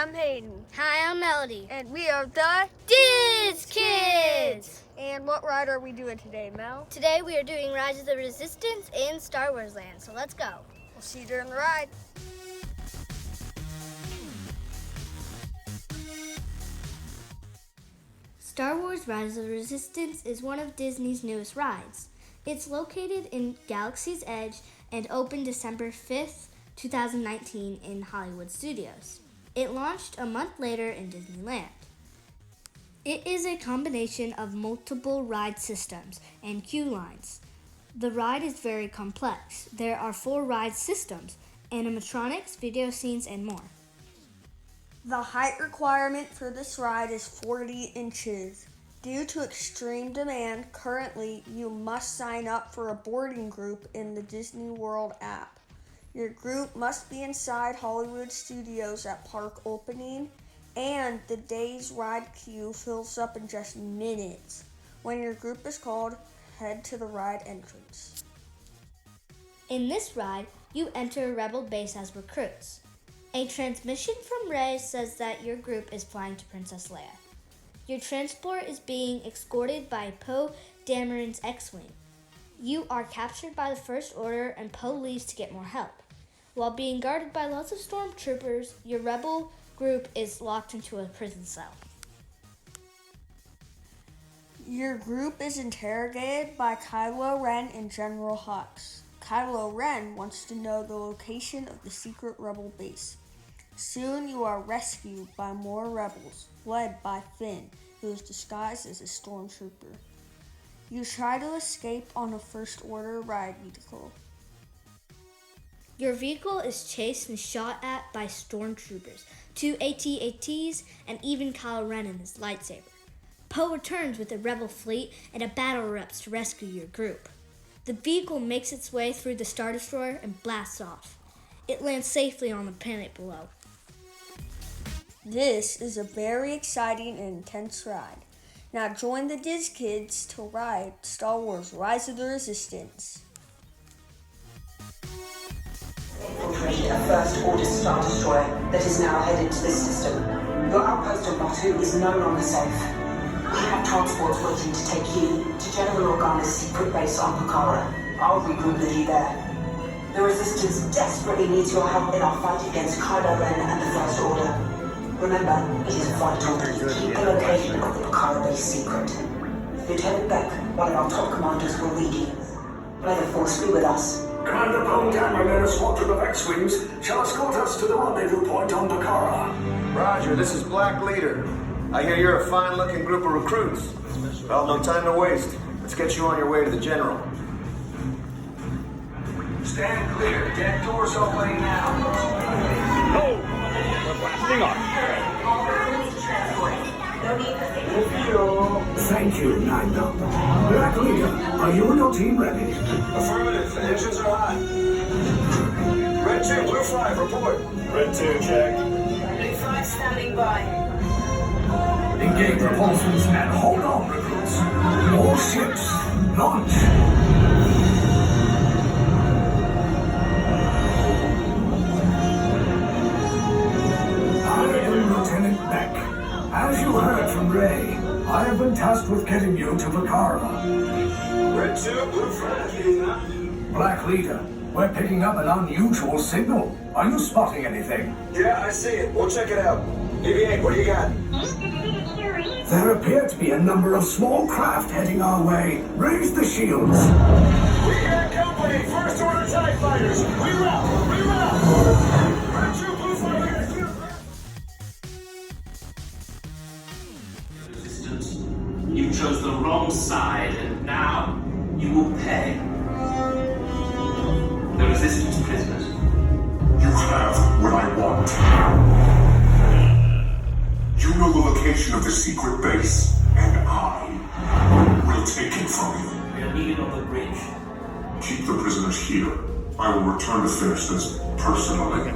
I'm Hayden. Hi, I'm Melody. And we are the Diz Kids! And what ride are we doing today, Mel? Today we are doing Rise of the Resistance in Star Wars Land, so let's go. We'll see you during the ride. Star Wars Rise of the Resistance is one of Disney's newest rides. It's located in Galaxy's Edge and opened December 5th, 2019 in Hollywood Studios. It launched a month later in Disneyland. It is a combination of multiple ride systems and queue lines. The ride is very complex. There are 4 ride systems, animatronics, video scenes, and more. The height requirement for this ride is 40 inches. Due to extreme demand, currently you must sign up for a boarding group in the Disneyworld app. Your group must be inside Hollywood Studios at park opening, and the day's ride queue fills up in just minutes. When your group is called, head to the ride entrance. In this ride, you enter a rebel base as recruits. A transmission from Rey says that your group is flying to Princess Leia. Your transport is being escorted by Poe Dameron's X-Wing. You are captured by the First Order and Poe leaves to get more help. While being guarded by lots of stormtroopers, your rebel group is locked into a prison cell. Your group is interrogated by Kylo Ren and General Hux. Kylo Ren wants to know the location of the secret rebel base. Soon you are rescued by more rebels, led by Finn, who is disguised as a stormtrooper. You try to escape on a First Order ride vehicle. Your vehicle is chased and shot at by stormtroopers, 2 AT-ATs, and even Kylo Ren and his lightsaber. Poe returns with a rebel fleet and a battle erupts to rescue your group. The vehicle makes its way through the Star Destroyer and blasts off. It lands safely on the planet below. This is a very exciting and intense ride. Now join the Diz Kids to ride Star Wars Rise of the Resistance. Infiltrated a First Order Star Destroyer that is now headed to this system. Your outpost on Batuu is no longer safe. We have transports waiting to take you to General Organa's secret base on Pucara. I'll regroup with you there. The Resistance desperately needs your help in our fight against Kylo Ren and the First Order. Remember, it is vital that you keep the location of the Pucara base secret. Lieutenant Bel, one of our top commanders, will lead you. May the Force be with us. Commander Bel Dameron and a squadron of X-Wings shall escort us to the rendezvous point on Pucara. Roger, this is Black Leader. I hear you're a fine-looking group of recruits. Well, no time to waste. Let's get you on your way to the General. Stand clear. Deck doors opening now. No! We're blasting off. Thank you, Nina. Black Leader, are you and your team ready? Affirmative. The engines are hot. Red 2, Blue 5, report. Red 2, check. Blue 5 standing by. Engage repulsors and hold on, recruits. More ships. Launch. I am Lieutenant Bel. As you heard from Rey, I have been tasked with getting you to Pucara. Red 2, Blue 5. Black Leader, we're picking up an unusual signal. Are you spotting anything? Yeah, I see it. We'll check it out. BB-8, what do you got? There appear to be a number of small craft heading our way. Raise the shields. We got company. First Order TIE fighters. We route. We route. Red 2, Blue 5, we got a clear. Resistance. You chose the wrong side, and now you will pay. The Resistance prisoners. You have what I want. You know the location of the secret base, and I will take it from you. We are needed on the bridge. Keep the prisoners here. I will return to Thurston's personally.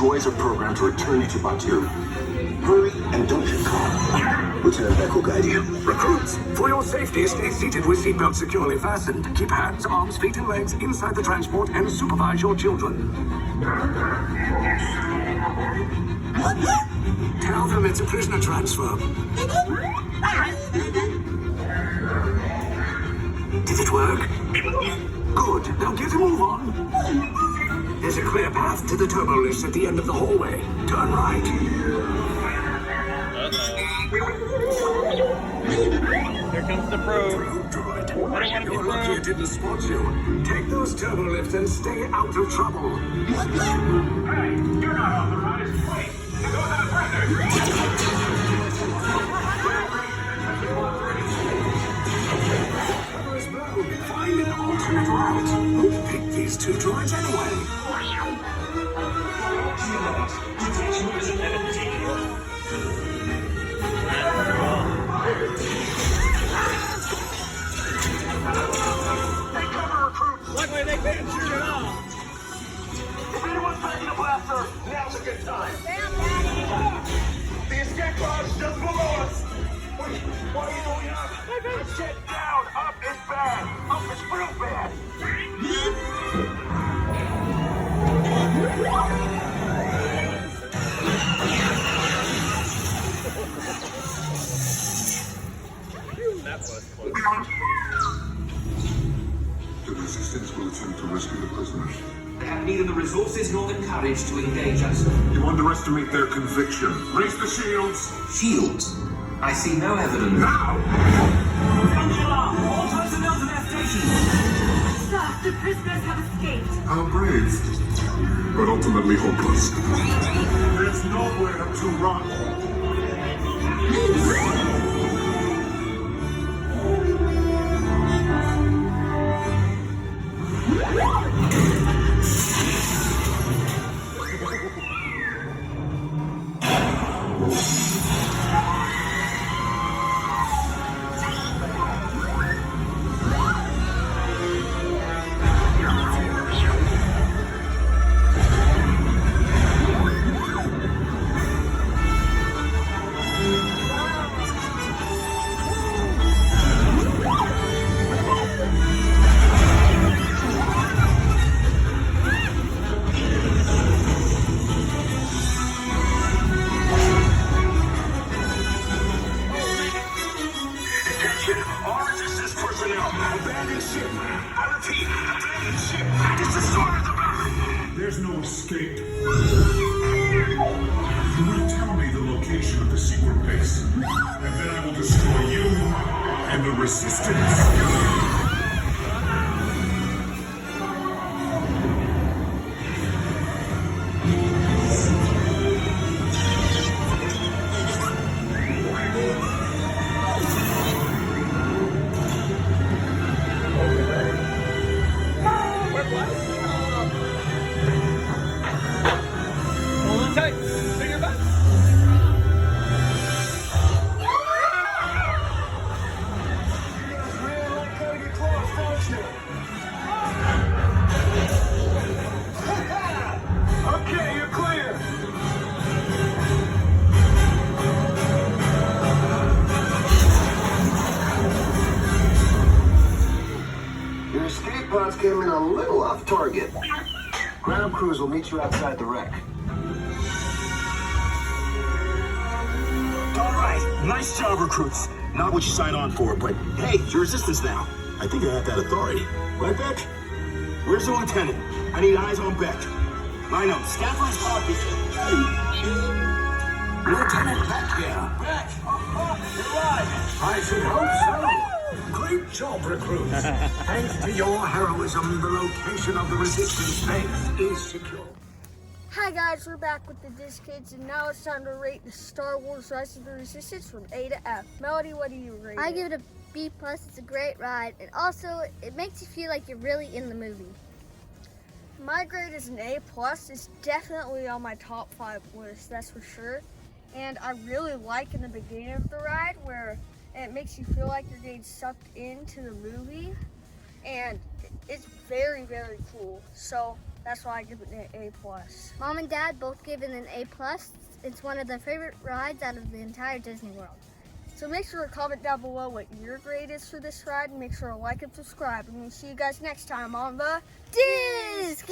droids are programmed to return you to Batuu. Hurry and don't get caught. Lieutenant Bel will guide you. Recruits, for your safety, stay seated with seatbelts securely fastened. Keep hands, arms, feet, and legs inside the transport and supervise your children. Tell them it's a prisoner transfer. Did it work? Good. Now get a move on. There's a clear path to the turbo lifts at the end of the hallway. Turn right. Here comes the probe. Droid. You're lucky it didn't spot you. Take those turbo lifts and stay out of trouble. Hey, you're not authorized. Wait, those are the prisoners. Cover is blown. Find an alternate route. Who picked these two droids anyway? Luckily, they can't shoot it off. If anyone's packing a blaster, now's a good time. The escape pod is just below us. Wait, what are you doing up? Get down. Up is bad. Up is real bad. That was close. The Resistance will attempt to rescue the prisoners. They have neither the resources nor the courage to engage us. You underestimate their conviction. Raise the shields. Shields? I see no evidence. Now! Sound the alarm! All personnel to their stations! Sir, the prisoners have escaped. How brave, but ultimately hopeless. There's nowhere to run. There's no escape. You will tell me the location of the secret base, and then I will destroy you and the Resistance. Hold on tight. Finger back. Okay, you're clear. Your escape pods came in a little off target. Ground crews will meet you outside the wreck. All right. Nice job, recruits. Not what you signed on for, but hey, it's your Resistance now. I think I have that authority. Right, Beck? Where's the lieutenant? I need eyes on Beck. I know. Scaffold's copy. Lieutenant Beck here. Beck! You're alive! I should hope so. Great job, recruits. Thanks to your heroism, the location of the Resistance base is secure. Hi guys, we're back with the Disc Kids, and now it's time to rate the Star Wars Rise of the Resistance from A to F. Melody, what do you rate I it? give it a B+. It's a great ride, and also it makes you feel like you're really in the movie. My grade is an A+. It's definitely on my top 5 list, that's for sure. And I really like in the beginning of the ride where it makes you feel like you're getting sucked into the movie. And it's very, very cool. So That's why I give it an A+. Mom and Dad both give it an A+. It's one of their favorite rides out of the entire Disney World. So make sure to comment down below what your grade is for this ride, and make sure to like and subscribe. And we'll see you guys next time on the Disc